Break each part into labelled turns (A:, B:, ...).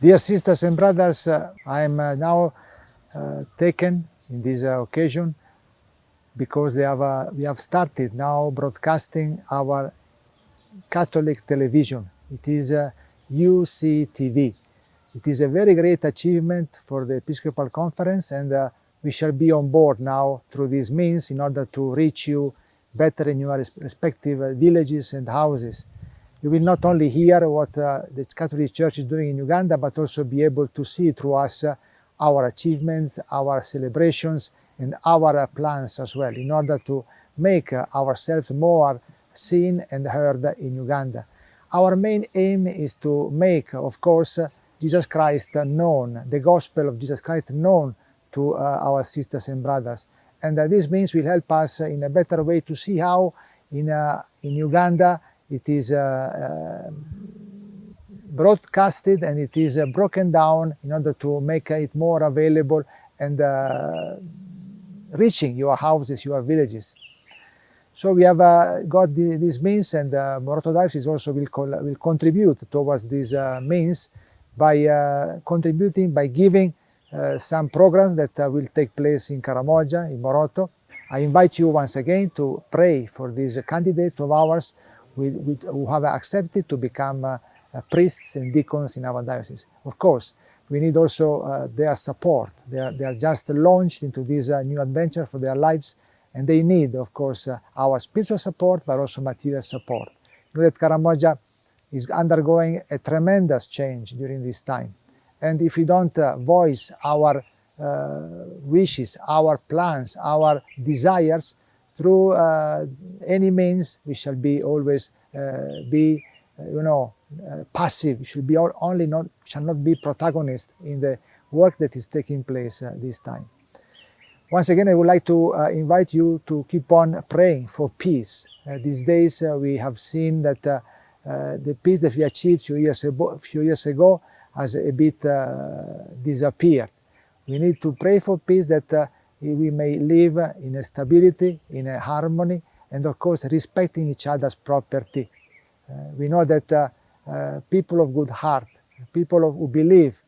A: Dear sisters and brothers, I am now taken in this occasion because we have started now broadcasting our Catholic television. It is UCTV. It is a very great achievement for the Episcopal Conference, and we shall be on board now through these means in order to reach you better in your respective villages and houses. You will not only hear what the Catholic Church is doing in Uganda, but also be able to see through us our achievements, our celebrations, and our plans as well, in order to make ourselves more seen and heard in Uganda. Our main aim is to make, of course, Jesus Christ known, the gospel of Jesus Christ known to our sisters and brothers. And this means will help us in a better way to see how in Uganda it is broadcasted and it is broken down in order to make it more available and reaching your houses, your villages. So we have got these means, and Moroto Diocese also will contribute towards these means by contributing, by giving some programs that will take place in Karamoja, in Moroto. I invite you once again to pray for these candidates of ours who have accepted to become priests and deacons in our diocese. Of course, we need also their support. They are just launched into this new adventure for their lives, and they need, of course, our spiritual support, but also material support. You know that Karamoja is undergoing a tremendous change during this time. And if we don't voice our wishes, our plans, our desires through any means, we shall be always be, passive. We should be shall not be protagonists in the work that is taking place this time. Once again, I would like to invite you to keep on praying for peace. These days, we have seen that the peace that we achieved a few years ago has a bit disappeared. We need to pray for peace, that we may live in a stability, in a harmony, and of course respecting each other's property. We know that people of good heart, people who believe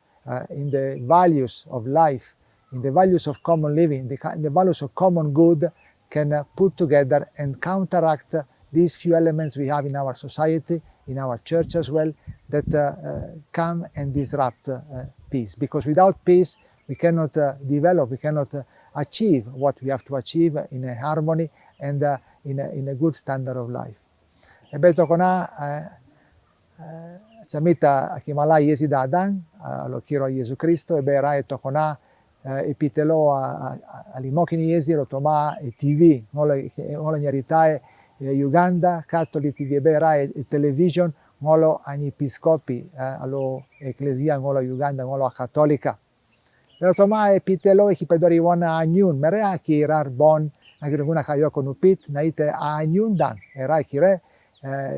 A: in the values of life, in the values of common living, in the values of common good, can put together and counteract these few elements we have in our society, in our church as well, that come and disrupt peace. Because without peace, we cannot develop, we cannot achieve what we have to achieve in a harmony and in a good standard of life. Ebe tokona chamita akimala Yesi dadang alo kiro Yesu Kristo ebe rai tokona epitelo alimokini Yesi rotoma TV ngolo nyaritae Uganda Catholic TV ebe rai television ngolo ani episcopi alo ecclesia ngolo Uganda ngolo cattolica. Rotoma epitelo ikipedori wana anyun mere akirar bon agirunguna kayo konupit naite anyun dan era kire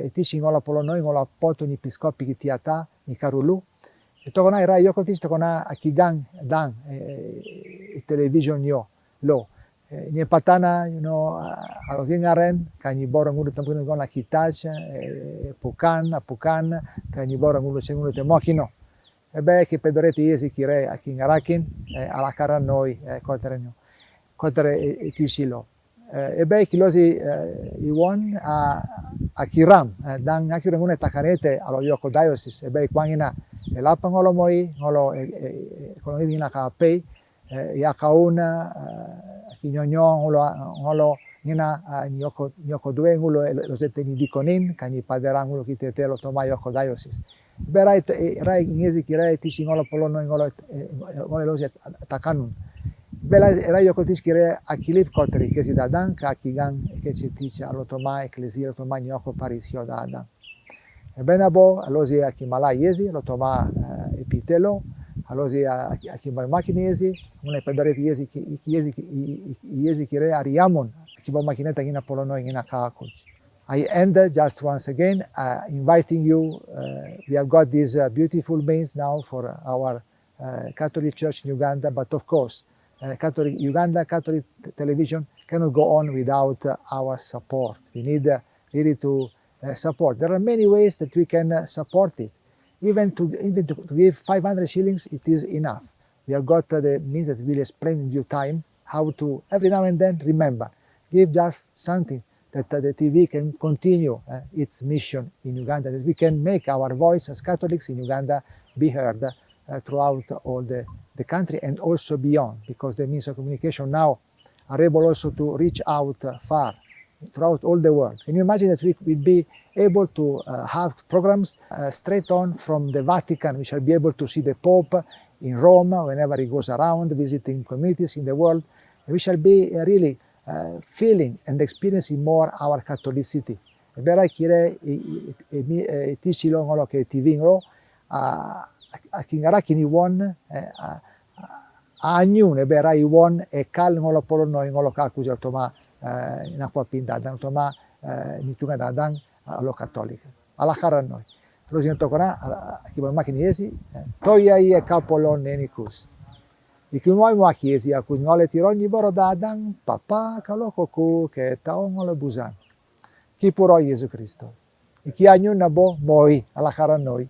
A: itishi ngola polonoi ngola poto ni episcopi kitiata ni karulu itokona era yoko tish tokona akigang dan television yo lo ni patana alogingaren kanyi boro ngulu tampun ngona kitach pukan kanyi boro ngulu chengulu te mokino ebe ki pedoreti Yesi kire akingarakin ala kara noi kotere itishilo ebe kilosi iwon akiram dan akiram ngune takanete alo yoko diocese ebe kwangina elapa ngolo moi ngolo kolongina ka pei ya kauna kinyonyo ngolo ngina nyoko due ngulo lo seteni dikonin kanyi padera ngulo kitete lo toma yoko diocese berai rai ngezi kirai tishi ngolo polono ngolo lo takanun bela era yoko tish kire akilip kotri kesi dadan ka akigan kesi tish alo toma ecclesia toma nyoko parisio dadan benabo alozi akimala Yesi lo toma epitelo alozi akimakini Yesi una pedare Yesi kire ariamon akimakineta ngina polono ngina kakoj. I end just once again inviting you. We have got these beautiful means now for our Catholic Church in Uganda, but of course, Uganda Catholic television cannot go on without our support. We need really to support. There are many ways that we can support it. even to give 500 shillings, it is enough. We have got the means that we will explain in due time how to, every now and then, remember, give just something that the TV can continue its mission in Uganda, that we can make our voice as Catholics in Uganda be heard throughout all the country and also beyond, because the means of communication now are able also to reach out far throughout all the world. Can you imagine that we will be able to have programs straight on from the Vatican? We shall be able to see the Pope in Rome whenever he goes around visiting communities in the world. And we shall be really feeling and experiencing more our Catholicity. Vera kire itishilo ngolo ke TV ngolo akingara kini won anyu ne bera iwon e kal ngolo polo no ngolo ka kuja toma na kwa pinda dan toma nitunga dan alo cattolica ala karan noi rosin tokona kiba makini esi toya ie kapolo nenikus ikimoi mo chiesi a cui ngole tirogni boro dadan papa kaloko ku ke tao ngole busan ki puro Gesù Cristo iki anyu nabo moi ala karan noi